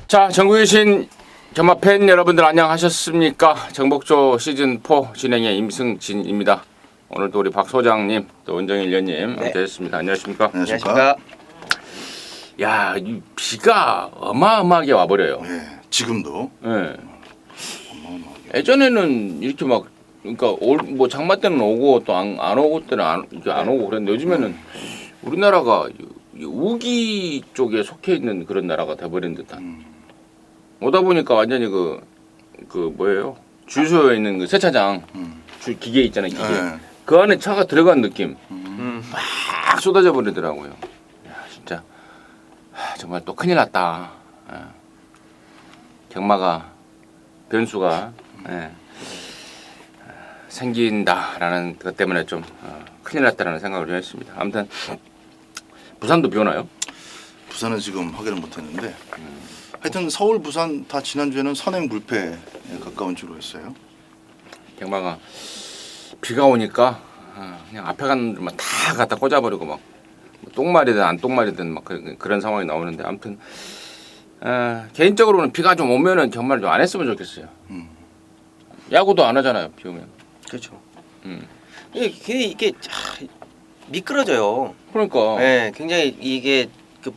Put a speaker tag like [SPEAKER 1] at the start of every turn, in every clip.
[SPEAKER 1] 자, 전국에 계신 경마 팬 여러분들 안녕하셨습니까? 정복조 시즌4 진행의 임승진입니다. 오늘도 우리 박 소장님, 또 원정일 위원님 함께했습니다. 안녕하십니까?
[SPEAKER 2] 안녕하십니까?
[SPEAKER 1] 야, 이 비가 어마어마하게 와버려요.
[SPEAKER 2] 네, 지금도.
[SPEAKER 1] 예. 예전에는 이렇게 막 그러니까 뭐 장마 때는 오고 또 안 오고 때는 안 오고 그랬는데 요즘에는 우리나라가 이 우기 쪽에 속해 있는 그런 나라가 돼버린 듯한. 오다 보니까 완전히 그 뭐예요? 주소에 있는 그 세차장 주 기계 있잖아요, 기계.
[SPEAKER 2] 네.
[SPEAKER 1] 그 안에 차가 들어간 느낌. 막 쏟아져 버리더라고요. 야, 진짜 정말 또 큰일 났다. 경마가 변수가 생긴다라는 것 때문에 좀 큰일 났다라는 생각을 좀 했습니다. 아무튼 부산도 비 오나요?
[SPEAKER 2] 부산은 지금 확인을 못했는데 하여튼 서울, 부산 다 지난주에는 선행 불패에 가까운 주로 했어요.
[SPEAKER 1] 경마가 비가 오니까 그냥 앞에 가는 데만 다 갖다 꽂아버리고 막 똥말이든 안 똥말이든 막 그런 상황이 나오는데 아무튼 개인적으로는 비가 좀 오면은 경마를 좀 안 했으면 좋겠어요. 야구도 안 하잖아요, 비 오면.
[SPEAKER 3] 그렇죠. 이게 미끄러져요.
[SPEAKER 1] 그러니까.
[SPEAKER 3] 네, 굉장히 이게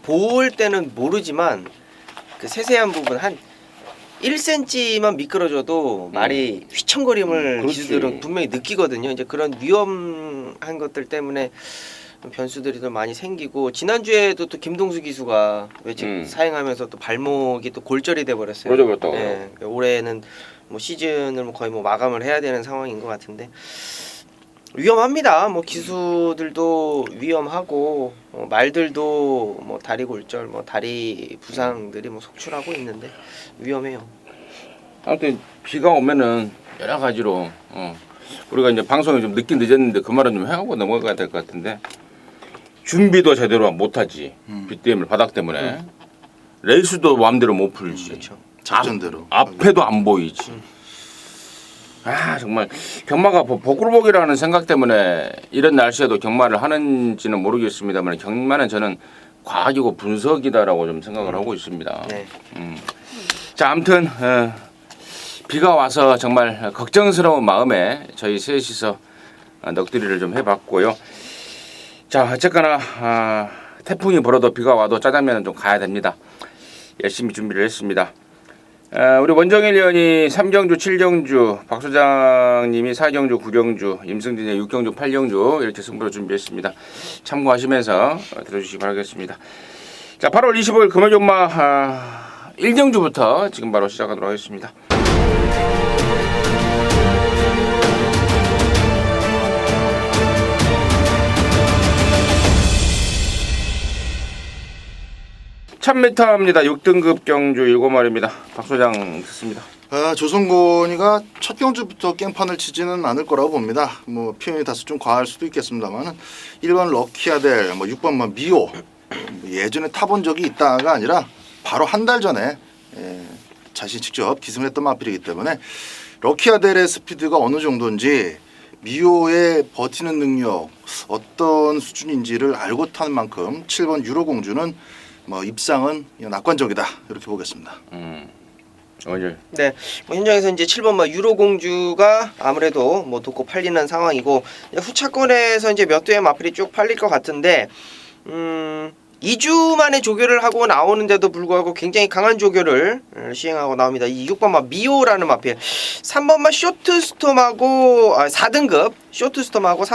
[SPEAKER 3] 볼 때는 모르지만 그 세세한 부분 한 1cm만 미끄러져도 말이 휘청거림을
[SPEAKER 1] 그렇지.
[SPEAKER 3] 기수들은 분명히 느끼거든요. 이제 그런 위험한 것들 때문에 변수들이 더 많이 생기고 지난주에도 또 김동수 기수가 외직 사행하면서 또 발목이 또 골절이 돼 버렸어요.
[SPEAKER 1] 그러죠.
[SPEAKER 3] 네, 올해는 뭐 시즌을 뭐 거의 뭐 마감을 해야 되는 상황인 것 같은데 위험합니다. 뭐 기수들도 위험하고 말들도 뭐 다리 골절, 뭐 다리 부상들이 뭐 속출하고 있는데 위험해요.
[SPEAKER 1] 아무튼 비가 오면은 여러 가지로 우리가 이제 방송이 좀 늦긴 늦었는데 그 말은 좀 해하고 넘어가야 될 것 같은데 준비도 제대로 못하지. 비 때문에 바닥 때문에 레이스도 마음대로 못 풀지.
[SPEAKER 3] 그렇죠.
[SPEAKER 2] 작전대로.
[SPEAKER 1] 앞에도 안 보이지. 정말 경마가 복불복이라는 생각 때문에 이런 날씨에도 경마를 하는지는 모르겠습니다만 경마는 저는 과학이고 분석이다라고 좀 생각을 하고 있습니다.
[SPEAKER 3] 네.
[SPEAKER 1] 자, 아무튼 비가 와서 정말 걱정스러운 마음에 저희 셋이서 넋두리를 좀 해봤고요. 자, 어쨌거나 태풍이 불어도 비가 와도 짜장면은 좀 가야 됩니다. 열심히 준비를 했습니다. 우리 원정일 의원이 3경주, 7경주, 박 소장님이 4경주, 9경주, 임승진이 6경주, 8경주 이렇게 승부를 준비했습니다. 참고하시면서 들어주시기 바라겠습니다. 자, 8월 25일 금요경마 1경주부터 지금 바로 시작하도록 하겠습니다. (1000m입니다) 6등급 경주 7마리입니다. 박 소장 듣습니다.
[SPEAKER 2] 조성곤이가 첫 경주부터 깽판을 치지는 않을 거라고 봅니다. 뭐 표현이 다소 좀 과할 수도 있겠습니다만은 1번 럭키아델, 뭐 6번 미오 예전에 타본 적이 있다가 아니라 바로 한 달 전에 자신이 직접 기승을 했던 마필이기 때문에 럭키아델의 스피드가 어느 정도인지 미오의 버티는 능력 어떤 수준인지를 알고 타는 만큼 7번 유로공주는 뭐 입상은 낙관적이다 이렇게 보겠습니다.
[SPEAKER 3] 네, 뭐 현장에서 이제 7번 유로공주가 아무래도 뭐 돕고 팔리는 상황이고 후차권에서 이제 몇 대의 마필이 쭉 팔릴 것 같은데 2주 만에 조교를 하고 나오는데도 불구하고 굉장히 강한 조교를 시행하고 나옵니다. 이 6번 미오라는 마필, 3번 쇼트스톰하고 4등급 쇼트스톰하고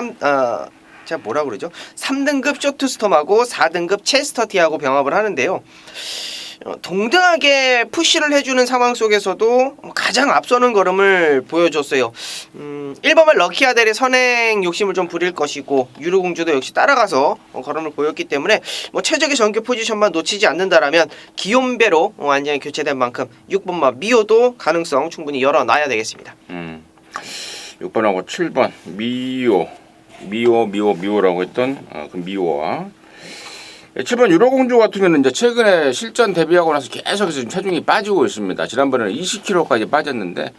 [SPEAKER 3] 제가 뭐라 그러죠? 3등급 쇼트스톰하고 4등급 체스터티하고 병합을 하는데요. 동등하게 푸시를 해주는 상황 속에서도 가장 앞서는 걸음을 보여줬어요. 1번은 럭키아델의 선행 욕심을 좀 부릴 것이고 유로공주도 역시 따라가서 걸음을 보였기 때문에 뭐 최적의 전개 포지션만 놓치지 않는다라면 기욤배로 완전히 교체된 만큼 6번 미오도 가능성 충분히 열어놔야 되겠습니다.
[SPEAKER 1] 6번하고 7번 미오라고 했던 그 미오와 7번 유로공주 같은 경우는 이제 최근에 실전 데뷔하고 나서 계속해서 지금 체중이 빠지고 있습니다. 지난번에는 20kg까지 빠졌는데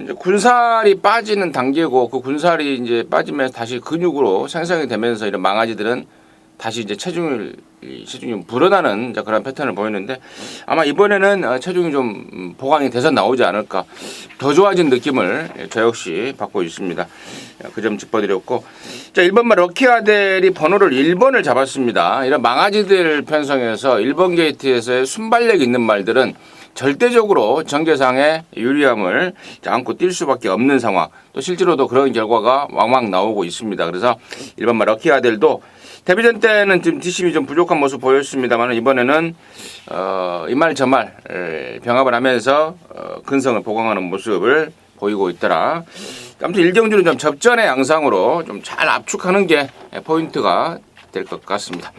[SPEAKER 1] 이제 군살이 빠지는 단계고 그 군살이 이제 빠지면 다시 근육으로 생성이 되면서 이런 망아지들은 다시 이제 체중이 불어나는 이제 그런 패턴을 보였는데 아마 이번에는 체중이 좀 보강이 돼서 나오지 않을까 더 좋아진 느낌을 저 역시 받고 있습니다. 그 점 짚어드렸고 자 1번마 럭키아델이 번호를 1번을 잡았습니다. 이런 망아지들 편성에서 1번 게이트에서의 순발력 있는 말들은 절대적으로 전개상의 유리함을 안고 뛸 수밖에 없는 상황 또 실제로도 그런 결과가 왕왕 나오고 있습니다. 그래서 1번마 럭키아델도 데뷔전 때는 좀 뒷심이 좀 부족한 모습 보였습니다만 이번에는 이말 저말 병합을 하면서 근성을 보강하는 모습을 보이고 있더라. 아무튼 1경주는 좀 접전의 양상으로 좀 잘 압축하는 게 포인트가 될 것 같습니다.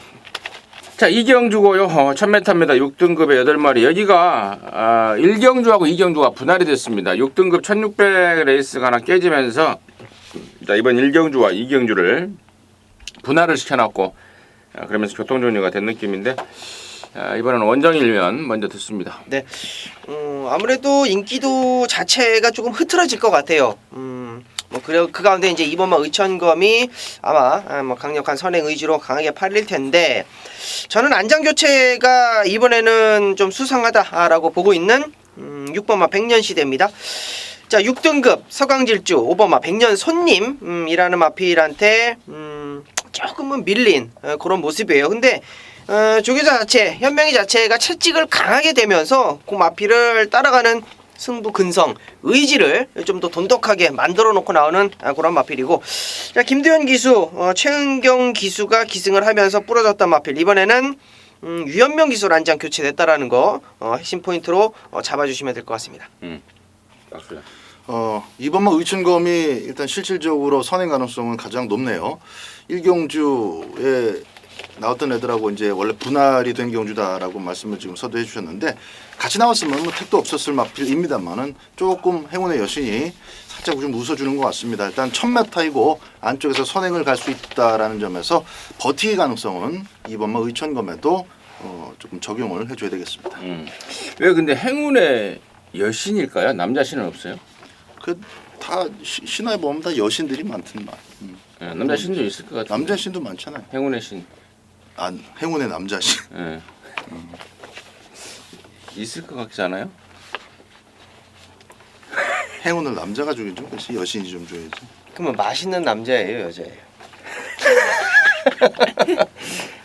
[SPEAKER 1] 자 2경주고요. 1000m입니다. 6등급의 8마리. 여기가 1경주하고 2경주가 분할이 됐습니다. 6등급 1600 레이스가 하나 깨지면서 자, 이번 1경주와 2경주를 분할을 시켜놨고 그러면서 교통정리가 된 느낌인데 이번에는 원정일면 먼저 듣습니다.
[SPEAKER 3] 네, 아무래도 인기도 자체가 조금 흐트러질 것 같아요. 뭐 그래 그 가운데 이제 이번만 의천검이 아마 뭐 강력한 선행 의지로 강하게 팔릴 텐데 저는 안장 교체가 이번에는 좀 수상하다라고 보고 있는 6번마 백년시대입니다. 자 6등급 서강질주 5번마 백년손님이라는 마필한테 조금은 밀린 그런 모습이에요. 근데 조교자 자체, 현명이 자체가 채찍을 강하게 대면서 그 마필을 따라가는 승부 근성, 의지를 좀 더 돈독하게 만들어 놓고 나오는 그런 마필이고 자 김도현 기수, 최은경 기수가 기승을 하면서 부러졌던 마필 이번에는 유현명 기수 안장 교체됐다라는 거 핵심 포인트로 잡아주시면 될 것 같습니다.
[SPEAKER 1] 박수야.
[SPEAKER 2] 이번만 의춘검이 일단 실질적으로 선행 가능성은 가장 높네요. 1경주에 나왔던 애들하고 이제 원래 분할이 된 경주다라고 말씀을 지금 서두해 주셨는데 같이 나왔으면 뭐 택도 없었을 마필입니다만은 조금 행운의 여신이 살짝 좀 웃어주는 것 같습니다. 일단 1000m이고 안쪽에서 선행을 갈 수 있다라는 점에서 버티기 가능성은 이번만 의천검에도 조금 적용을 해줘야 되겠습니다.
[SPEAKER 1] 왜 근데 행운의 여신일까요? 남자 신은 없어요?
[SPEAKER 2] 그 다 신화에 보면 다 여신들이 많던만.
[SPEAKER 1] 남자 신도 있을 것 같아요.
[SPEAKER 2] 남자 신도 많잖아요.
[SPEAKER 1] 행운의 신.
[SPEAKER 2] 아 행운의 남자 신.
[SPEAKER 1] 예. 있을 것 같지 않아요?
[SPEAKER 2] 행운을 남자가 주겠죠. 그래서 여신이 좀 줘야지.
[SPEAKER 3] 그러면 맛있는 남자예요, 여자예요?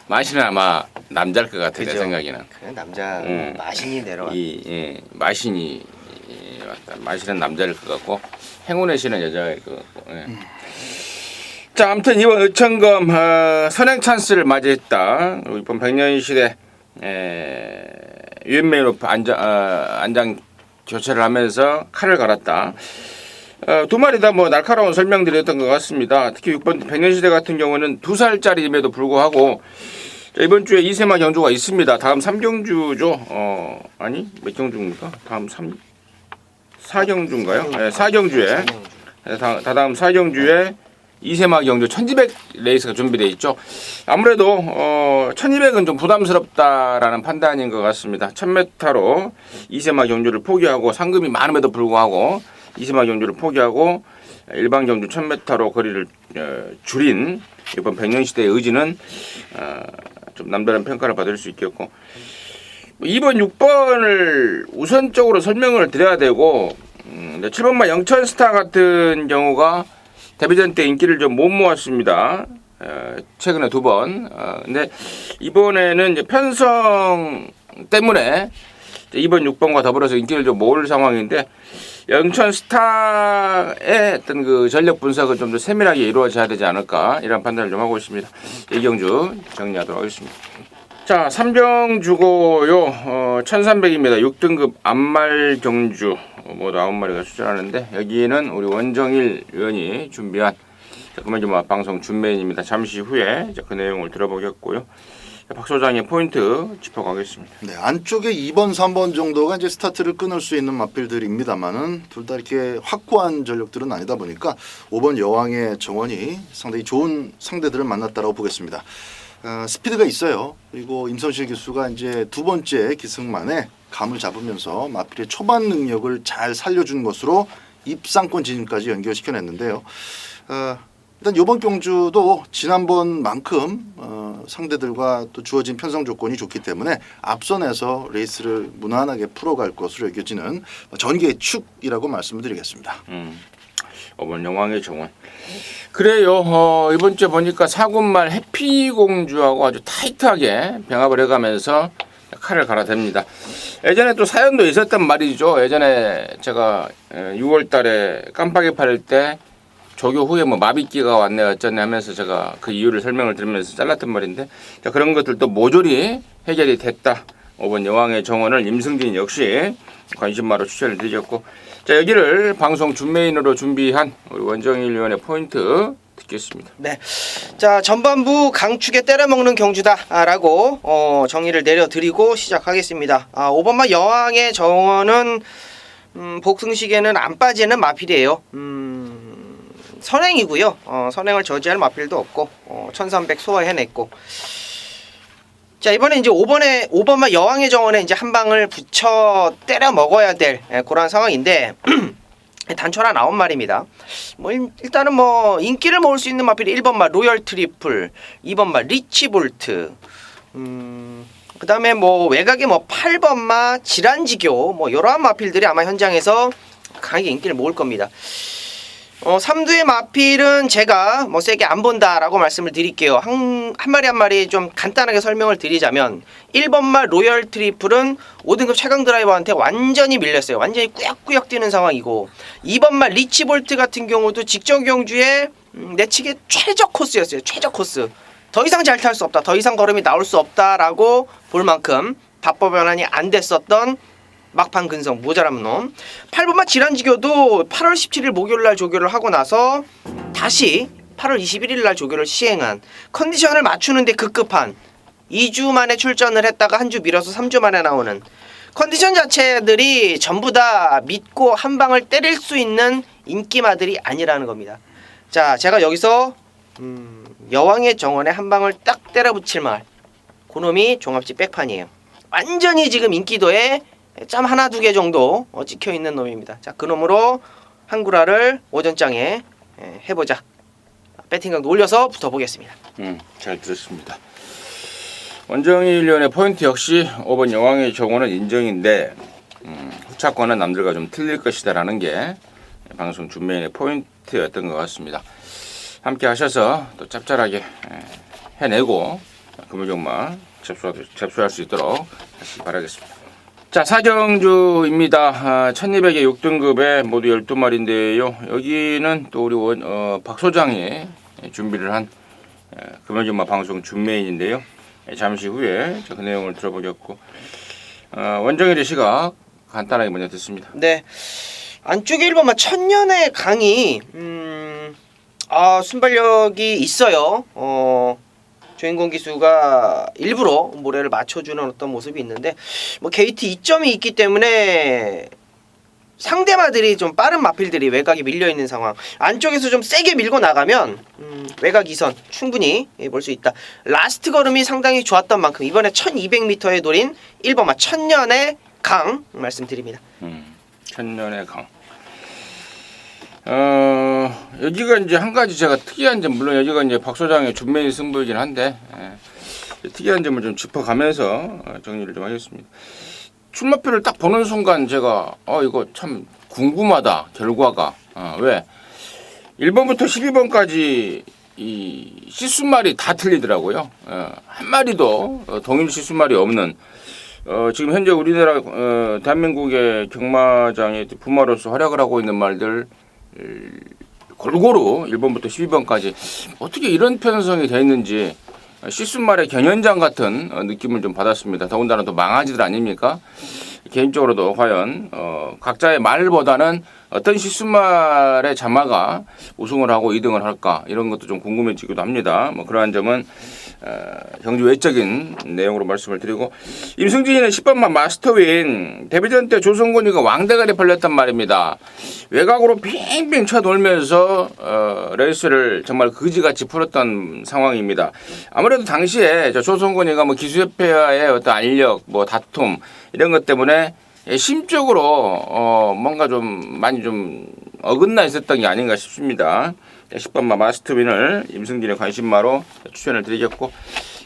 [SPEAKER 1] 마신은 아마 남자일 것 같아요. 제
[SPEAKER 3] 그죠?
[SPEAKER 1] 생각에는.
[SPEAKER 3] 그냥 남자 마신이 내려와.
[SPEAKER 1] 마신이 맞다. 마신은 남자일 것 같고 행운의 신은 여자일 것 같고. 예. 자, 아무튼 이번 의천검 선행 찬스를 맞이했다. 이번 백년시대 유엔메이로 안장 교체를 하면서 칼을 갈았다. 두 마리 다 뭐 날카로운 설명드렸던 것 같습니다. 특히 6번 백년시대 같은 경우는 2살짜리임에도 불구하고 이번 주에 2세마 경주가 있습니다. 다음 3경주죠. 아니 몇 경주입니까? 다음 4경주인가요? 네, 4경주에 다다음 4경주에 2세마 경주 1200 레이스가 준비되어 있죠. 아무래도 1200은 좀 부담스럽다라는 판단인 것 같습니다. 1000m로 2세마 경주를 포기하고 상금이 많음에도 불구하고 2세마 경주를 포기하고 일반 경주 1000m로 거리를 줄인 이번 백년시대의 의지는 좀 남다른 평가를 받을 수 있겠고 2번 6번을 우선적으로 설명을 드려야 되고 7번마 영천스타 같은 경우가 데뷔전 때 인기를 좀 못 모았습니다. 최근에 2번. 근데 이번에는 이제 편성 때문에 2번 6번과 더불어서 인기를 좀 모을 상황인데 영천스타의 어떤 그 전력 분석은 좀 더 세밀하게 이루어져야 되지 않을까 이런 판단을 좀 하고 있습니다. 이경주 정리하도록 하겠습니다. 자, 3경주고요. 1300입니다. 6등급 암말 경주 모두 9마리가 출전하는데 여기는 우리 원정일 의원이 준비한 그만 방송 준비입니다. 잠시 후에 그 내용을 들어보겠고요. 박 소장의 포인트 짚어가겠습니다.
[SPEAKER 2] 네, 안쪽에 2번, 3번 정도가 이제 스타트를 끊을 수 있는 마필들입니다만은 둘 다 이렇게 확고한 전력들은 아니다 보니까 5번 여왕의 정원이 상당히 좋은 상대들을 만났다라고 보겠습니다. 스피드가 있어요. 그리고 임선실 기수가 이제 두 번째 기승만에 감을 잡으면서 마필의 초반 능력을 잘 살려준 것으로 입상권 진입까지 연결시켜냈는데요. 일단 이번 경주도 지난번만큼 상대들과 또 주어진 편성 조건이 좋기 때문에 앞선에서 레이스를 무난하게 풀어갈 것으로 여겨지는 전개의 축이라고 말씀을 드리겠습니다.
[SPEAKER 1] 5번 영왕의 정원. 그래요. 이번 주에 보니까 4군말 해피공주하고 아주 타이트하게 병합을 해가면서 칼을 갈아댑니다. 예전에 또 사연도 있었단 말이죠. 예전에 제가 6월 달에 깜빡이 팔을 때 조교 후에 뭐 마비기가 왔네 어쩌네 하면서 제가 그 이유를 설명을 드리면서 잘랐던 말인데, 자, 그런 것들도 모조리 해결이 됐다. 5번 여왕의 정원을 임승진 역시 관심마로 추천을 드렸고, 자, 여기를 방송 준메인으로 준비한 우리 원정일 위원의 포인트 듣겠습니다.
[SPEAKER 3] 네. 자, 전반부 강축에 때려먹는 경주다라고 정의를 내려드리고 시작하겠습니다. 5번마 여왕의 정원은 복승식에는 안 빠지는 마필이에요. 선행이고요. 선행을 저지할 마필도 없고 1300 소화해냈고, 자, 이번에 이제 5번마 여왕의 정원에 이제 한 방을 붙여 때려 먹어야 될 그런 상황인데 단초라 나온 말입니다. 뭐 일단은 뭐 인기를 모을 수 있는 마필이 1번마 로열 트리플, 2번마 리치 볼트, 그다음에 뭐 외곽에 뭐 8번마 질환지교, 뭐 이러한 마필들이 아마 현장에서 강하게 인기를 모을 겁니다. 3두의 마필은 제가 뭐 세게 안 본다라고 말씀을 드릴게요. 한 마리 한 마리 좀 간단하게 설명을 드리자면, 1번마 로열 트리플은 5등급 최강 드라이버한테 완전히 밀렸어요. 완전히 꾸역꾸역 뛰는 상황이고, 2번마 리치볼트 같은 경우도 직전 경주에 내치기 최적 코스였어요. 최적 코스. 더 이상 잘 탈 수 없다, 더 이상 걸음이 나올 수 없다라고 볼 만큼 답법 변환이 안 됐었던 막판 근성 모자란 놈. 8번마 질환지교도 8월 17일 목요일날 조교를 하고 나서 다시 8월 21일날 조교를 시행한, 컨디션을 맞추는데 급급한 2주 만에 출전을 했다가 한 주 밀어서 3주 만에 나오는 컨디션 자체들이 전부 다 믿고 한 방을 때릴 수 있는 인기마들이 아니라는 겁니다. 자, 제가 여기서 여왕의 정원에 한 방을 딱 때려붙일 말, 그놈이 종합지 백판이에요. 완전히 지금 인기도에 짬 하나 두 개 정도 찍혀있는 놈입니다. 자, 그놈으로 한구라를 오전장에 해보자. 배팅강도 올려서 붙어보겠습니다.
[SPEAKER 1] 잘 들었습니다. 원정일 위원의 포인트 역시 5번 여왕의 정원은 인정인데, 후차권은 남들과 좀 틀릴 것이다라는 게 방송 준메인의 포인트였던 것 같습니다. 함께 하셔서 또 짭짤하게 해내고 금요정말 접수할 수 있도록 다시 바라겠습니다. 자, 사경주입니다. 1200의 6등급에 모두 12마리인데요. 여기는 또 우리 박 소장이 준비를 한 금요정말 방송 준메인인데요. 잠시 후에 그 내용을 들어보겠고, 원정일의 시각 간단하게 먼저 듣습니다.
[SPEAKER 3] 네, 안쪽에 1번마 천년의 강이 순발력이 있어요. 주인공 기수가 일부러 모래를 맞춰주는 어떤 모습이 있는데, 뭐 게이트 2점이 있기 때문에 상대마들이 좀 빠른 마필들이 외곽에 밀려있는 상황, 안쪽에서 좀 세게 밀고 나가면 외곽 2선 충분히 볼 수 있다. 라스트 걸음이 상당히 좋았던 만큼 이번에 1200m에 노린 1번마 천년의 강 말씀드립니다.
[SPEAKER 1] 천년의 강. 여기가 이제 한 가지 제가 특이한 점, 물론 여기가 이제 박 소장의 준메인 승부이긴 한데, 특이한 점을 좀 짚어가면서 정리를 좀 하겠습니다. 출마표를 딱 보는 순간 제가 이거 참 궁금하다, 결과가. 왜 1번부터 12번까지 이 시순말이 다 틀리더라고요. 한 마리도 동일 시순말이 없는, 지금 현재 우리나라 대한민국의 경마장의 부마로서 활약을 하고 있는 말들 골고루 1번부터 12번까지 어떻게 이런 편성이 되어 있는지 시순말의 경연장 같은 느낌을 좀 받았습니다. 더군다나 또 망아지들 아닙니까? 개인적으로도 과연 각자의 말보다는 어떤 시순말의 자마가 우승을 하고 2등을 할까, 이런 것도 좀 궁금해지기도 합니다. 뭐 그러한 점은 경주 외적인 내용으로 말씀을 드리고, 임승진이는 10번만 마스터윈 데뷔전 때 조성곤이가 왕대가리 팔렸단 말입니다. 외곽으로 빙빙 쳐돌면서 레이스를 정말 그지같이 풀었던 상황입니다. 아무래도 당시에 조성곤이가 뭐 기수협회와의 어떤 알력, 뭐 다툼 이런 것 때문에 심적으로 뭔가 좀 많이 좀 어긋나 있었던 게 아닌가 싶습니다. 10번마 마스터윈을 임승진의 관심마로 추천을 드리겠고,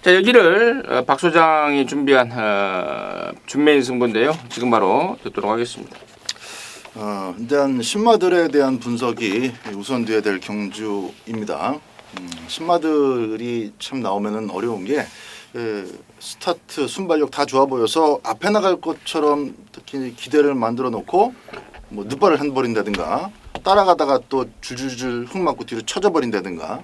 [SPEAKER 1] 자, 여기를 박 소장이 준비한 준메인 승부인데요. 지금 바로 듣도록 하겠습니다.
[SPEAKER 2] 일단 신마들에 대한 분석이 우선돼야 될 경주입니다. 신마들이 참 나오면은 어려운 게 스타트 순발력 다 좋아 보여서 앞에 나갈 것처럼 특히 기대를 만들어 놓고 뭐 늦발을 해버린다든가 따라가다가 또 줄줄줄 흙 맞고 뒤로 쳐져 버린다든가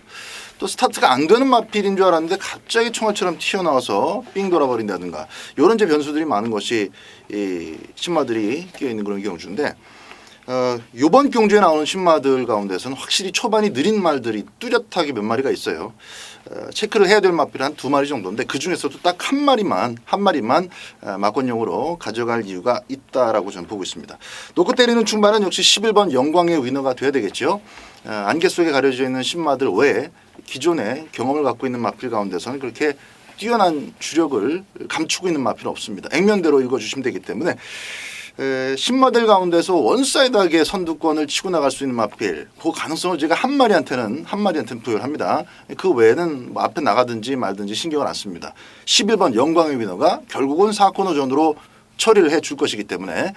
[SPEAKER 2] 또 스타트가 안 되는 마필인 줄 알았는데 갑자기 총알처럼 튀어나와서 삥 돌아버린다든가 이런 이제 변수들이 많은 것이 이 신마들이 끼어 있는 그런 경주인데 이번 경주에 나오는 신마들 가운데서는 확실히 초반이 느린 말들이 뚜렷하게 몇 마리가 있어요. 체크를 해야 될 마필 한 2마리 정도인데 그 중에서도 딱 한 마리만 막권용으로 가져갈 이유가 있다라고 저는 보고 있습니다. 놓고 때리는 충반은 역시 11번 영광의 위너가 돼야 되겠죠. 안개 속에 가려져 있는 신마들 외에 기존의 경험을 갖고 있는 마필 가운데서는 그렇게 뛰어난 주력을 감추고 있는 마필은 없습니다. 액면대로 읽어주시면 되기 때문에 신마들 가운데서 원사이드하게 선두권을 치고 나갈 수 있는 마필 그 가능성을 제가 한 마리한테는 부여를 합니다. 그 외에는 뭐 앞에 나가든지 말든지 신경을 안 씁니다. 11번 영광의 위너가 결국은 4코너전으로 처리를 해줄 것이기 때문에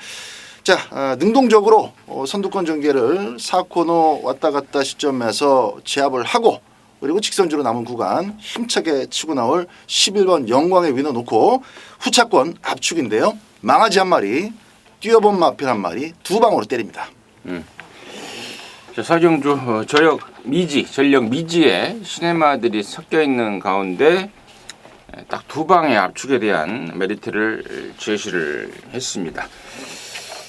[SPEAKER 2] 자 능동적으로 선두권 전개를 4코너 왔다 갔다 시점에서 제압을 하고 그리고 직선주로 남은 구간 힘차게 치고 나올 11번 영광의 위너 놓고 후차권 압축인데요. 망아지 한 마리 뛰어본 마필 한 마리 두 방으로 때립니다.
[SPEAKER 1] 자, 사경주 저역 미지 전력 미지에 시네마들이 섞여 있는 가운데 딱 두 방의 압축에 대한 메리트를 제시를 했습니다.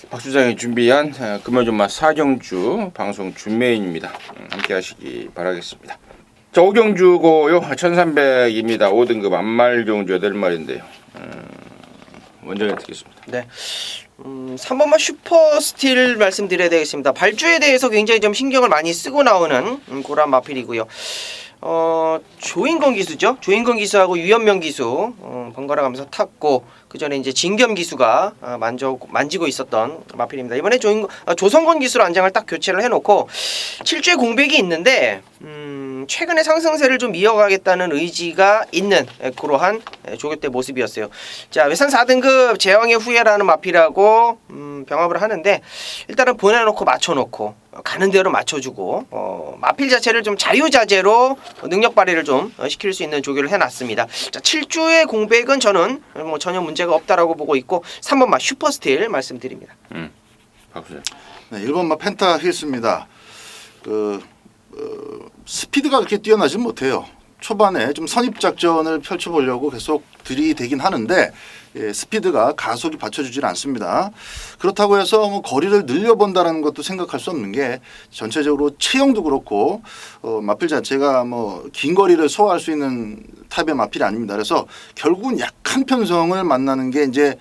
[SPEAKER 1] 박 주장이 준비한 금요준마 사경주 방송 준메인입니다. 함께 하시기 바라겠습니다. 자, 5경주고요. 1300입니다. 5등급 안말경주 8마리인데요. 원정에 드리겠습니다.
[SPEAKER 3] 네. 3번만 슈퍼 스틸 말씀드려야 되겠습니다. 발주에 대해서 굉장히 좀 신경을 많이 쓰고 나오는 그런 마필이고요. 조인건 기수죠. 조인건 기수하고 유현명 기수 번갈아 가면서 탔고 그 전에 이제 진겸 기수가 만지고 있었던 마필입니다. 이번에 조성건 기수로 안장을 딱 교체를 해놓고 7주에 공백이 있는데 최근에 상승세를 좀 이어가겠다는 의지가 있는 그러한 조교대 모습이었어요. 자, 외산 4등급 제왕의 후예라는 마필하고 병합을 하는데 일단은 보내놓고 맞춰놓고 가는 대로 맞춰주고 마필 자체를 좀 자유자재로 능력 발휘를 좀 시킬 수 있는 조교를 해놨습니다. 자, 7주의 공백은 저는 뭐 전혀 문제가 없다라고 보고 있고 3번마 슈퍼스틸 말씀드립니다.
[SPEAKER 1] 박수장.
[SPEAKER 2] 네, 1번마 펜타 힐스입니다. 스피드가 그렇게 뛰어나진 못해요. 초반에 좀 선입 작전을 펼쳐보려고 계속 들이대긴 하는데 스피드가 가속이 받쳐주질 않습니다. 그렇다고 해서 뭐 거리를 늘려본다는 것도 생각할 수 없는 게 전체적으로 체형도 그렇고 마필 자체가 뭐 긴 거리를 소화할 수 있는 타입의 마필이 아닙니다. 그래서 결국은 약한 편성을 만나는 게 이제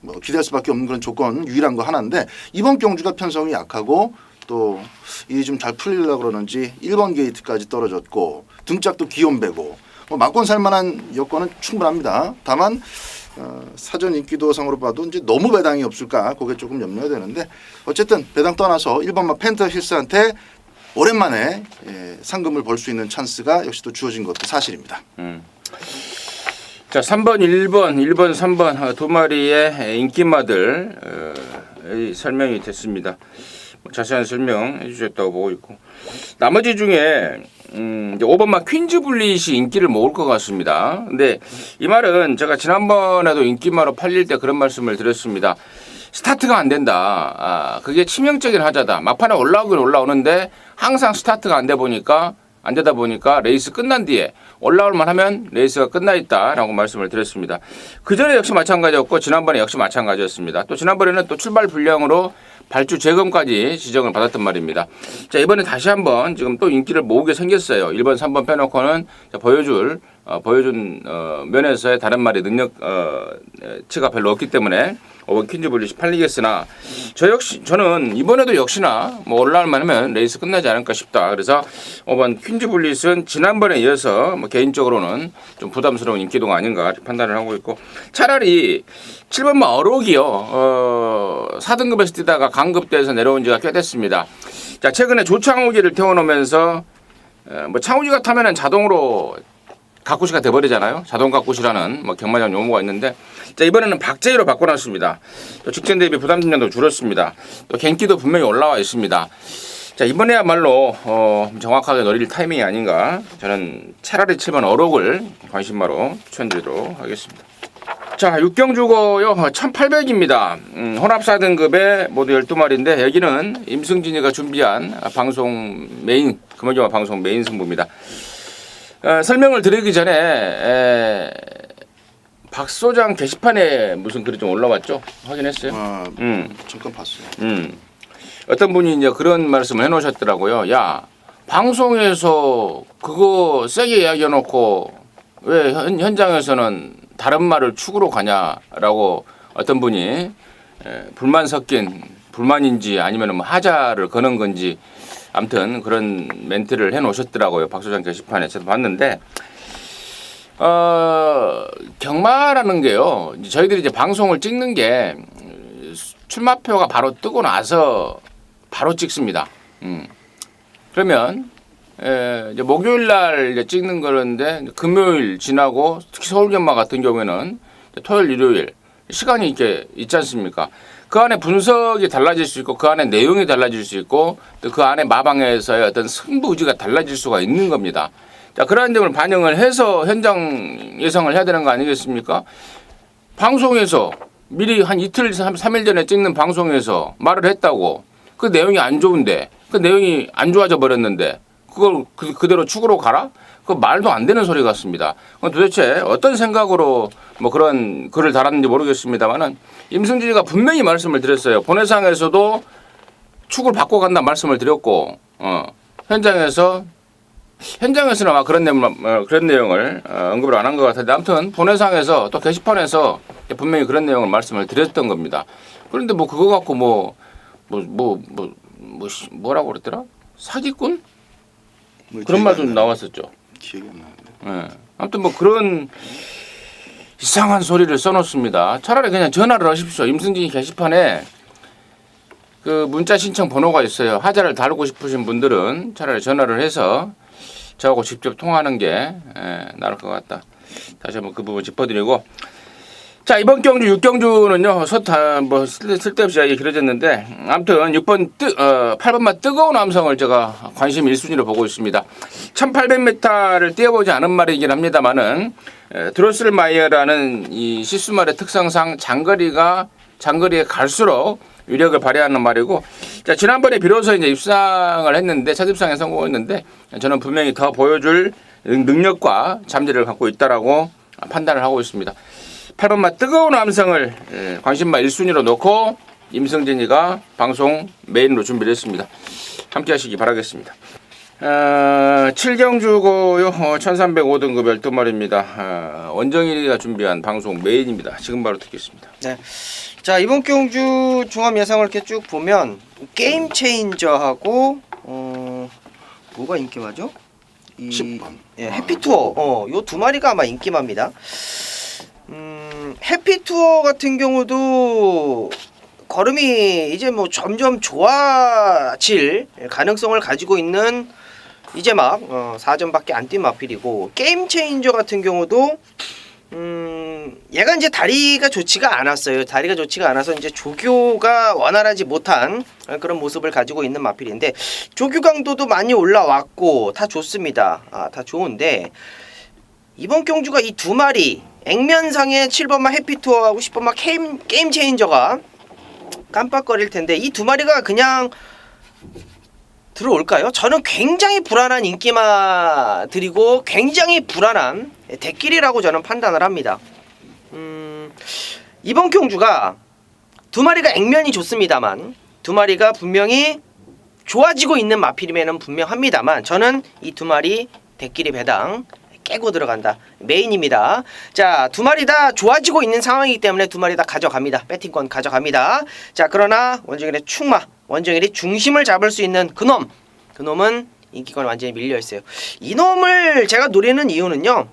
[SPEAKER 2] 뭐 기대할 수밖에 없는 그런 조건 유일한 거 하나인데 이번 경주가 편성이 약하고 또 이 좀 잘 풀리려고 그러는지 1번 게이트까지 떨어졌고 등짝도 귀염배고 뭐 막권 살만한 여건은 충분합니다. 다만 사전 인기도상으로 봐도 이제 너무 배당이 없을까 그게 조금 염려가 되는데 어쨌든 배당 떠나서 1번마 펜타 힐스한테 오랜만에 상금을 벌 수 있는 찬스가 역시 또 주어진 것도 사실입니다.
[SPEAKER 1] 자, 3번, 1번, 3번 두 마리의 인기마들 설명이 됐습니다. 자세한 설명 해주셨다고 보고 있고 나머지 중에 이제 5번마 퀸즈 블릿이 인기를 모을 것 같습니다. 근데 이 말은 제가 지난번에도 인기마로 팔릴 때 그런 말씀을 드렸습니다. 스타트가 안 된다. 그게 치명적인 하자다. 막판에 올라오긴 올라오는데 항상 스타트가 안 되다 보니까 레이스 끝난 뒤에 올라올만 하면 레이스가 끝나 있다라고 말씀을 드렸습니다. 그 전에 역시 마찬가지였고 지난번에 역시 마찬가지였습니다. 또 지난번에는 또 출발 불량으로 발주 재검까지 지적을 받았단 말입니다. 자, 이번에 다시 한번 지금 또 인기를 모으게 생겼어요. 1번, 3번 빼놓고는 보여준 면에서의 다른 말의 능력치가 별로 없기 때문에 5번 퀸즈 블릿이 팔리겠으나 저는 이번에도 역시나 뭐 올라올만 하면 레이스 끝나지 않을까 싶다. 그래서 5번 퀸즈 블릿은 지난번에 이어서 뭐 개인적으로는 좀 부담스러운 인기도가 아닌가 판단을 하고 있고 차라리 7번마 어록이요. 4등급에서 뛰다가 강급대에서 내려온 지가 꽤 됐습니다. 자, 최근에 조창우기를 태워놓으면서 뭐 창우기가 타면은 자동으로 가꾸시가 돼버리잖아요. 자동 가꾸시라는 뭐 경마장 용어가 있는데, 자 이번에는 박제이로 바꿔놨습니다. 또 직전 대비 부담 심량도 줄었습니다. 또 gen기도 분명히 올라와 있습니다. 자 이번에야말로 정확하게 노릴 타이밍이 아닌가. 저는 차라리 7번 어록을 관심마로 추천드리도록 하겠습니다. 자, 육경주고요. 1800입니다. 혼합 4등급에 모두 12마리인데 여기는 임승진이가 준비한 방송 메인, 금호경마 방송 메인 승부입니다. 설명을 드리기 전에 박 소장 게시판에 무슨 글이 좀 올라왔죠? 확인했어요?
[SPEAKER 2] 잠깐 봤어요.
[SPEAKER 1] 어떤 분이 이제 그런 말씀을 해놓으셨더라고요. 야, 방송에서 그거 세게 이야기해놓고 왜 현장에서는 다른 말을 축으로 가냐라고 어떤 분이 불만 섞인 불만인지 아니면 뭐 하자를 거는 건지 아무튼 그런 멘트를 해놓으셨더라고요. 박 소장 게시판에 저도 봤는데 경마라는 게요. 이제 저희들이 이제 방송을 찍는 게 출마표가 바로 뜨고 나서 바로 찍습니다. 그러면 이제 목요일 날 이제 찍는 거는데 금요일 지나고 특히 서울경마 같은 경우에는 토요일, 일요일 시간이 이렇게 있지 않습니까? 그 안에 분석이 달라질 수 있고 그 안에 내용이 달라질 수 있고 또 그 안에 마방에서의 어떤 승부 의지가 달라질 수가 있는 겁니다. 자, 그러한 점을 반영을 해서 현장 예상을 해야 되는 거 아니겠습니까? 방송에서 미리 한 이틀, 3일 전에 찍는 방송에서 말을 했다고 그 내용이 안 좋은데 그 내용이 안 좋아져 버렸는데 그걸 그대로 축으로 가라? 그 말도 안 되는 소리 같습니다. 도대체 어떤 생각으로 뭐 그런 글을 달았는지 모르겠습니다만은 임승진이가 분명히 말씀을 드렸어요. 본회상에서도 축을 바꿔 간다 말씀을 드렸고 현장에서는 아마 그런 내용을 언급을 안 한 것 같은데 아무튼 본회상에서 또 게시판에서 분명히 그런 내용을 말씀을 드렸던 겁니다. 그런데 뭐 그거 갖고 뭐라고 그랬더라? 사기꾼? 그런 말도 나왔었죠.
[SPEAKER 2] 기억이 안 나는데.
[SPEAKER 1] 아무튼 뭐 그런 이상한 소리를 써놓습니다. 차라리 그냥 전화를 하십시오. 임승진이 게시판에 그 문자 신청 번호가 있어요. 하자를 다루고 싶으신 분들은 차라리 전화를 해서 저하고 직접 통화하는 게 나을 것 같다. 다시 한번 그 부분 짚어드리고. 자, 이번 경주 6경주는요. 뭐 쓸데없이 이야기 길어졌는데 아무튼 8번마 뜨거운 함성을 제가 관심 1순위로 보고 있습니다. 1800m를 뛰어보지 않은 말이긴 합니다만은 드로슬마이어라는 이 시수말의 특성상 장거리에 갈수록 위력을 발휘하는 말이고, 자, 지난번에 비로소 이제 입상을 했는데 첫 입상에 성공했는데 저는 분명히 더 보여줄 능력과 잠재력을 갖고 있다라고 판단을 하고 있습니다. 8번마 뜨거운 함성을 관심마 1순위로 놓고 임승진이가 방송 메인으로 준비를 했습니다. 함께 하시기 바라겠습니다. 7경주고요. 1305등급 12마리입니다. 원정일이가 준비한 방송 메인입니다. 지금 바로 듣겠습니다.
[SPEAKER 3] 네. 자, 이번 경주 종합 예상을 이렇게 쭉 보면 게임 체인저하고 뭐가 인기마죠?
[SPEAKER 2] 10번.
[SPEAKER 3] 예, 해피투어. 요 두 마리가 아마 인기마입니다. 해피투어 같은 경우도 걸음이 이제 뭐 점점 좋아질 가능성을 가지고 있는 이제 막 4점밖에 안 뛴 마필이고, 게임 체인저 같은 경우도 얘가 이제 다리가 좋지가 않았어요. 다리가 좋지가 않아서 이제 조교가 원활하지 못한 그런 모습을 가지고 있는 마필인데, 조교 강도도 많이 올라왔고 다 좋습니다. 다 좋은데 이번 경주가 이 두 마리 액면상의 7번마 해피투어하고 10번마 게임 체인저가 깜빡거릴 텐데 이 두 마리가 그냥 들어올까요? 저는 굉장히 불안한 인기마들이고 굉장히 불안한 대길이라고 저는 판단을 합니다. 이번 경주가 두 마리가 액면이 좋습니다만 두 마리가 분명히 좋아지고 있는 마필임에는 분명합니다만 저는 이 두 마리 대길이 배당 깨고 들어간다. 메인입니다. 자, 두 마리 다 좋아지고 있는 상황이기 때문에 두 마리 다 가져갑니다. 배팅권 가져갑니다. 자, 그러나 원정일의 축마, 원정일이 중심을 잡을 수 있는 그놈은 인기권 완전히 밀려있어요. 이놈을 제가 노리는 이유는요,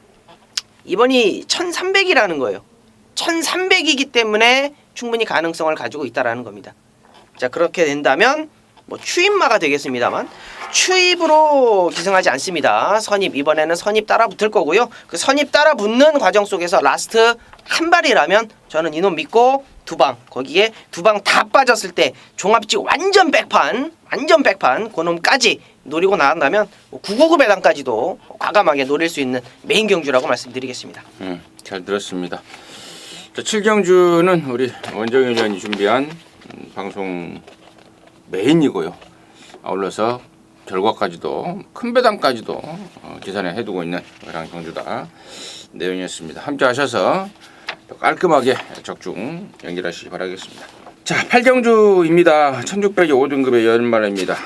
[SPEAKER 3] 이번이 1300이라는 거예요. 1300이기 때문에 충분히 가능성을 가지고 있다라는 겁니다. 자, 그렇게 된다면 뭐 추입마가 되겠습니다만 추입으로 기승하지 않습니다. 선입 이번에는 선입 따라 붙을 거고요. 그 선입 따라 붙는 과정 속에서 라스트 한 발이라면 저는 이놈 믿고 두 방 거기에 두 방 다 빠졌을 때 종합직 완전 백판 그놈까지 노리고 나간다면 999 배당까지도 과감하게 노릴 수 있는 메인 경주라고 말씀드리겠습니다.
[SPEAKER 1] 잘 들었습니다. 자, 7경주는 우리 원정현 위원이 준비한 방송 메인이고요. 아울러서 결과까지도 큰 배당까지도 계산해 해두고 있는 그런 경주다 내용이었습니다. 함께 하셔서 더 깔끔하게 적중 연결하시기 바라겠습니다. 자, 8경주입니다. 1600의 5등급의 연말입니다.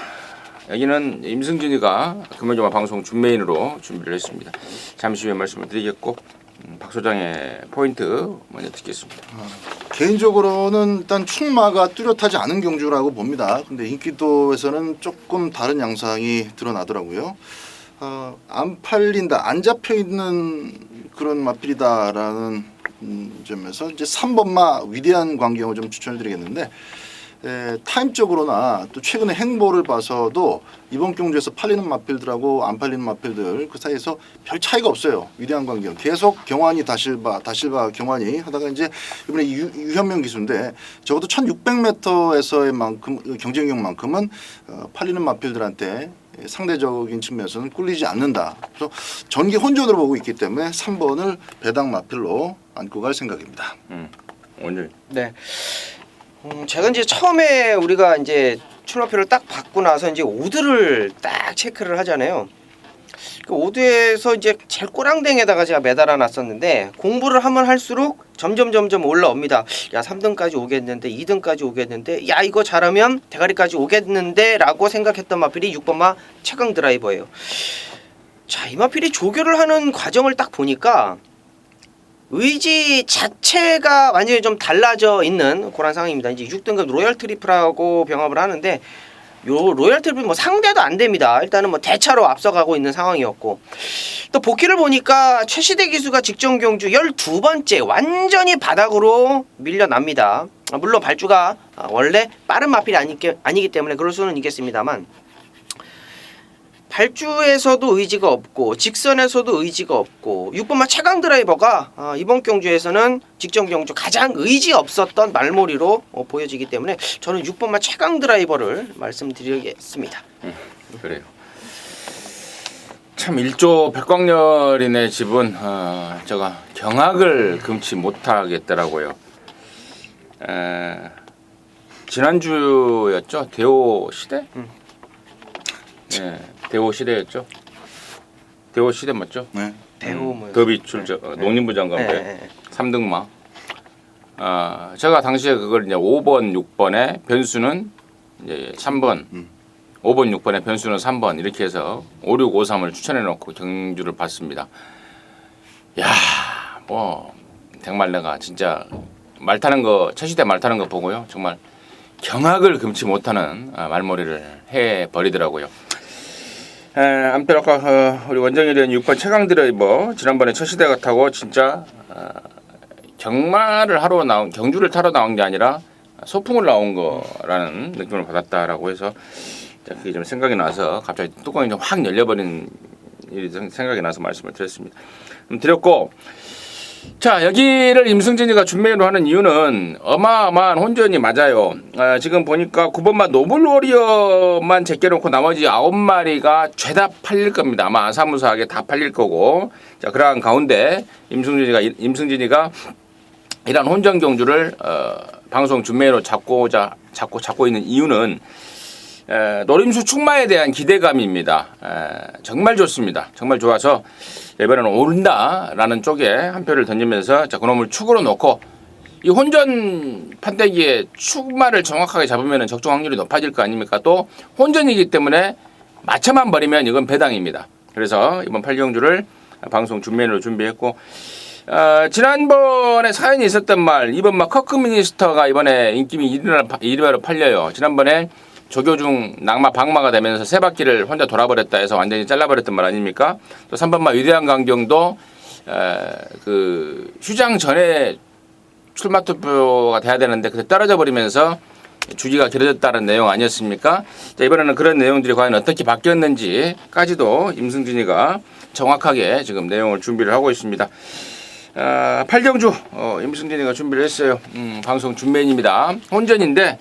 [SPEAKER 1] 여기는 임승진이가 금요일마 방송 준메인으로 준비를 했습니다. 잠시 후에 말씀을 드리겠고 박 소장의 포인트 먼저 듣겠습니다.
[SPEAKER 2] 개인적으로는 일단 충마가 뚜렷하지 않은 경주라고 봅니다. 근데 인기도에서는 조금 다른 양상이 드러나더라고요. 안 팔린다, 안 잡혀 있는 그런 마필이다라는 점에서 이제 3번마 위대한 광경을 좀 추천을 드리겠는데, 타임적으로나 또 최근의 행보를 봐서도 이번 경주에서 팔리는 마필들하고 안 팔리는 마필들 그 사이에서 별 차이가 없어요. 위대한 광경 계속 경환이 다실바 경환이 하다가 이제 이번에 유현명 기수인데 적어도 1600m에서의 만큼 경쟁력만큼은 팔리는 마필들한테 상대적인 측면에서는 꿀리지 않는다. 그래서 전기 혼전으로 보고 있기 때문에 3번을 배당 마필로 안고 갈 생각입니다.
[SPEAKER 1] 오늘
[SPEAKER 3] 네. 제가 이제 처음에 우리가 이제 출마표를 딱 받고 나서 이제 오드를 딱 체크를 하잖아요. 그 오드에서 이제 제일 꼬랑댕에다가 제가 매달아 놨었는데 공부를 하면 할수록 점점 올라옵니다. 야 3등까지 오겠는데 2등까지 오겠는데 야 이거 잘하면 대가리까지 오겠는데 라고 생각했던 마필이 6번마 최강 드라이버예요. 자, 이 마필이 조교를 하는 과정을 딱 보니까 의지 자체가 완전히 좀 달라져 있는 그런 상황입니다. 이제 6등급 로열 트리플하고 병합을 하는데 요 로열 트리플 뭐 상대도 안 됩니다. 일단은 뭐 대차로 앞서가고 있는 상황이었고, 또 복귀를 보니까 최시대 기수가 직전 경주 12번째 완전히 바닥으로 밀려납니다. 물론 발주가 원래 빠른 마필이 아니기 때문에 그럴 수는 있겠습니다만, 발주에서도 의지가 없고 직선에서도 의지가 없고 6번마 최강 드라이버가 이번 경주에서는 직전 경주 가장 의지 없었던 말몰이로 보여지기 때문에 저는 6번마 최강 드라이버를 말씀드리겠습니다.
[SPEAKER 1] 그래요. 참 일조 백광열이네 집은 제가 경악을 금치 못하겠더라고요. 지난주였죠. 대호 시대? 네, 대호 시대였죠. 대호 시대 맞죠?
[SPEAKER 2] 네.
[SPEAKER 3] 대호 뭐
[SPEAKER 1] 더비 출전 농림부 장관배
[SPEAKER 3] 네.
[SPEAKER 1] 3등마. 제가 당시에 그걸 이제 5번, 6번에 변수는 이제 3번, 5번, 6번에 변수는 3번 이렇게 해서 5, 6, 5, 3을 추천해 놓고 경주를 봤습니다. 야, 뭐 정말 내가 진짜 말 타는 거 최시대 말 타는 거 보고요. 정말 경악을 금치 못하는 말머리를 해 버리더라고요. 아무튼 아까 우리 원정일은 6번 최강 드라이버 지난번에 첫시대가 타고 진짜 경마를 하러 나온 경주를 타러 나온 게 아니라 소풍을 나온 거라는 느낌을 받았다라고 해서 그게 좀 생각이 나서 갑자기 뚜껑이 좀 확 열려버린 일이 생각이 나서 말씀을 드렸습니다. 드렸고, 자, 여기를 임승진이가 준메이로 하는 이유는 어마어마한 혼전이 맞아요. 지금 보니까 9번마 노블워리어만 제껴놓고 나머지 9마리가 죄다 팔릴 겁니다. 아마 아사무사하게 다 팔릴 거고, 자, 그러한 가운데 임승진이가 이런 혼전 경주를 방송 준메이로 잡고 있는 이유는 노림수 충마에 대한 기대감입니다. 정말 좋습니다. 정말 좋아서 이번에는 오른다라는 쪽에 한 표를 던지면서 자, 그놈을 축으로 놓고 이 혼전 판때기에 축마를 정확하게 잡으면 적중 확률이 높아질 거 아닙니까? 또 혼전이기 때문에 맞춰만 버리면 이건 배당입니다. 그래서 이번 8경주를 방송 준메인으로 준비했고, 지난번에 사연이 있었던 말, 이번 막 커크 미니스터가 이번에 인기미 1위로 팔려요. 지난번에 조교중 낙마 박마가 되면서 세 바퀴를 혼자 돌아버렸다 해서 완전히 잘라버렸던 말 아닙니까? 또 3번마 위대한 강경도 그 휴장 전에 출마 투표가 돼야 되는데 그때 떨어져 버리면서 주기가 길어졌다는 내용 아니었습니까? 자, 이번에는 그런 내용들이 과연 어떻게 바뀌었는지까지도 임승진이가 정확하게 지금 내용을 준비를 하고 있습니다. 8경주 임승진이가 준비를 했어요. 방송 준비인입니다. 혼전인데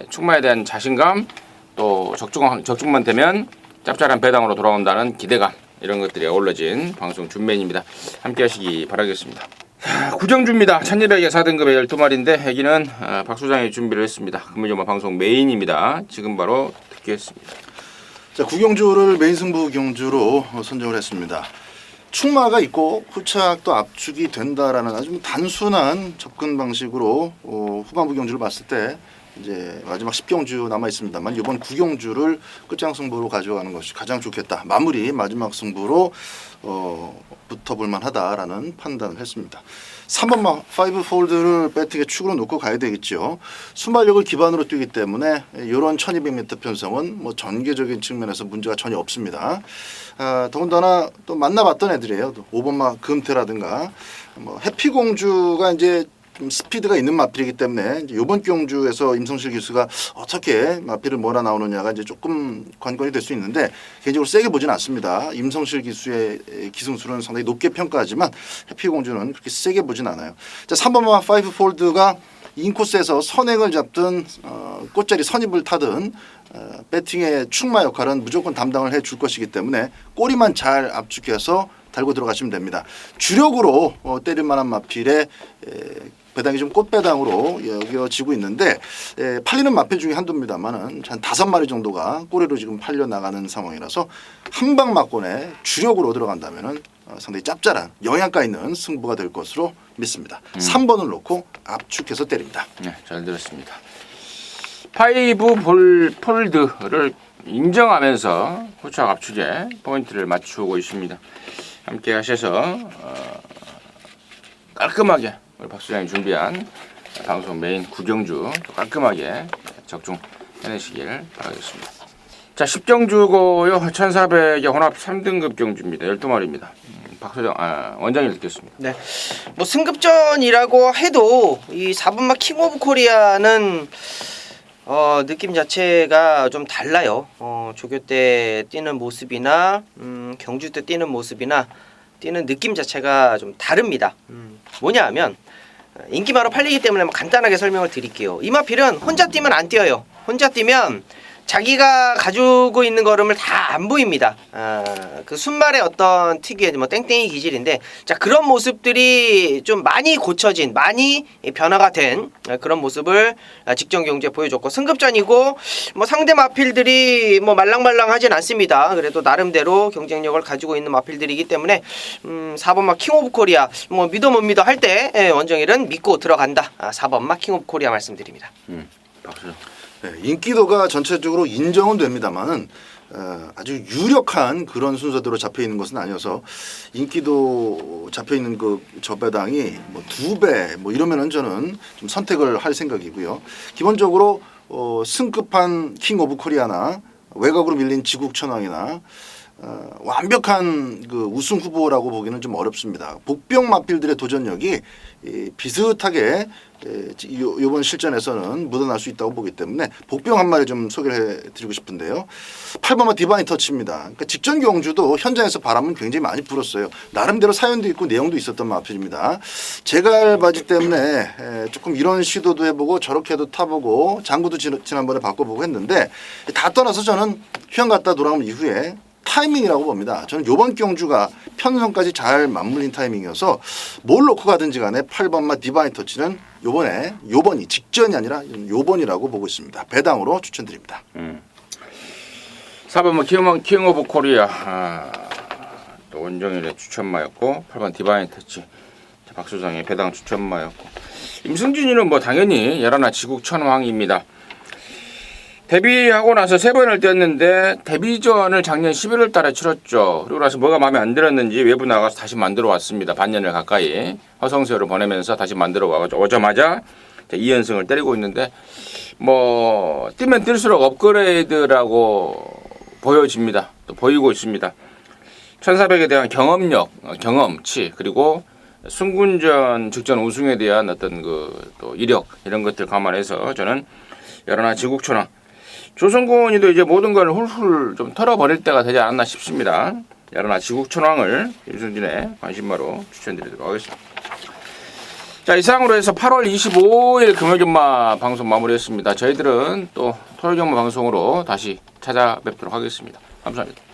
[SPEAKER 1] 축마에 대한 자신감 또 적중만 되면 짭짤한 배당으로 돌아온다는 기대감 이런 것들이 어우러진 방송 준비인입니다. 함께 하시기 바라겠습니다. 구정주입니다. 1200에 4등급의 12마리인데 애기는 박 소장이 준비를 했습니다. 금요일마 방송 메인입니다. 지금 바로 듣겠습니다.
[SPEAKER 2] 자, 구경주를 메인 승부 경주로 선정을 했습니다. 축마가 있고 후착도 압축이 된다라는 아주 단순한 접근 방식으로 후반부 경주를 봤을 때 이제 마지막 10경주 남아 있습니다만 이번 9경주를 끝장 승부로 가져가는 것이 가장 좋겠다. 마무리 마지막 승부로 붙어볼 만하다라는 판단을 했습니다. 3번마 5폴드를 배팅에 축으로 놓고 가야 되겠죠. 순발력을 기반으로 뛰기 때문에 이런 1200m 편성은 뭐 전개적인 측면에서 문제가 전혀 없습니다. 더군다나 또 만나봤던 애들이에요. 5번마 금태라든가 뭐 해피공주가 이제 좀 스피드가 있는 마필이기 때문에 이번 경주에서 임성실 기수가 어떻게 마필을 몰아 나오느냐가 이제 조금 관건이 될 수 있는데 개인적으로 세게 보진 않습니다. 임성실 기수의 기승술은 상당히 높게 평가하지만 해피공주는 그렇게 세게 보진 않아요. 자, 3번마 5폴드가 인코스에서 선행을 잡든 꽃자리 선입을 타든 배팅의 축마 역할은 무조건 담당을 해줄 것이기 때문에 꼬리만 잘 압축해서 달고 들어가시면 됩니다. 주력으로 때릴 만한 마필에 배당이 좀 꽃배당으로 여겨지고 있는데 팔리는 마필 중에 한두입니다만은 한 5마리 정도가 꼬리로 지금 팔려 나가는 상황이라서 한방 막권에 주력으로 들어간다면은 상당히 짭짤한 영양가 있는 승부가 될 것으로 믿습니다. 3번을 놓고 압축해서 때립니다.
[SPEAKER 1] 네, 잘 들었습니다. 5폴드를 인정하면서 후착 압축에 포인트를 맞추고 있습니다. 함께 하셔서 깔끔하게 우리 박 소장이 준비한 방송 메인 구경주 깔끔하게 적중해내시길 바라겠습니다. 자, 10경주고요. 1400의 혼합 3등급 경주입니다. 12마리입니다. 박 소장, 원장님 듣겠습니다.
[SPEAKER 3] 네, 뭐 승급전이라고 해도 이 4번마 킹 오브 코리아는 느낌 자체가 좀 달라요. 조교 때 뛰는 모습이나 경주 때 뛰는 모습이나 뛰는 느낌 자체가 좀 다릅니다. 뭐냐 하면 인기마로 팔리기 때문에 간단하게 설명을 드릴게요. 이 마필은 혼자 뛰면 안 뛰어요. 혼자 뛰면 자기가 가지고 있는 걸음을 다 안 보입니다. 그 순말의 어떤 특유의 뭐 땡땡이 기질인데, 자, 그런 모습들이 좀 많이 고쳐진, 많이 변화가 된 그런 모습을 직전 경주에 보여줬고, 승급전이고 뭐 상대 마필들이 뭐 말랑말랑하진 않습니다. 그래도 나름대로 경쟁력을 가지고 있는 마필들이기 때문에 4번마 킹 오브 코리아 뭐 믿어 못 믿어 할 때 원정일은 믿고 들어간다. 4번마 킹 오브 코리아 말씀드립니다.
[SPEAKER 1] 박수.
[SPEAKER 2] 네, 인기도가 전체적으로 인정은 됩니다만은 아주 유력한 그런 순서대로 잡혀 있는 것은 아니어서 인기도 잡혀 있는 그 저배당이 뭐 2배 뭐 이러면은 저는 좀 선택을 할 생각이고요. 기본적으로 승급한 킹 오브 코리아나 외곽으로 밀린 지국천왕이나 완벽한 그 우승 후보라고 보기는 좀 어렵습니다. 복병 마필들의 도전력이 비슷하게 이번 실전에서는 묻어날 수 있다고 보기 때문에 복병 한 마리 좀 소개를 해드리고 싶은데요. 8번마 디바인 터치입니다. 그러니까 직전 경주도 현장에서 바람은 굉장히 많이 불었어요. 나름대로 사연도 있고 내용도 있었던 마필입니다. 제갈바지 때문에 조금 이런 시도도 해보고 저렇게도 타보고 장구도 지난번에 바꿔보고 했는데 다 떠나서 저는 휴양 갔다 돌아온 이후에 타이밍이라고 봅니다. 저는 요번 경주가 편성까지 잘 맞물린 타이밍이어서 뭘 놓고 가든지 간에 8번마 디바인 터치는 요번이 직전이 아니라 요번이라고 보고 있습니다. 배당으로 추천드립니다.
[SPEAKER 1] 4번마 킹 오브 코리아 또 원정일의 추천마였고 8번 디바인 터치 박 소장의 배당 추천마였고 임승진이는 뭐 당연히 열하나 지국 천왕입니다. 데뷔하고 나서 3번을 뛰었는데 데뷔전을 작년 11월 달에 치렀죠. 그리고 나서 뭐가 마음에 안 들었는지 외부 나가서 다시 만들어 왔습니다. 반년을 가까이 허송세월을 보내면서 다시 만들어 와가지고 오자마자 2연승을 때리고 있는데 뭐 뛰면 뛸수록 업그레이드라고 보여집니다. 또 보이고 있습니다. 1400에 대한 경험치 그리고 승군전 직전 우승에 대한 어떤 그 또 이력 이런 것들 감안해서 저는 열하나 지국촌왕. 조선군이도 이제 모든 걸 훌훌 좀 털어버릴 때가 되지 않았나 싶습니다. 열하나 지국촌왕을 유승준의 관심마로 추천드리도록 하겠습니다. 자, 이상으로 해서 8월 25일 금요일경마 방송 마무리했습니다. 저희들은 또 토요일경마 방송으로 다시 찾아뵙도록 하겠습니다. 감사합니다.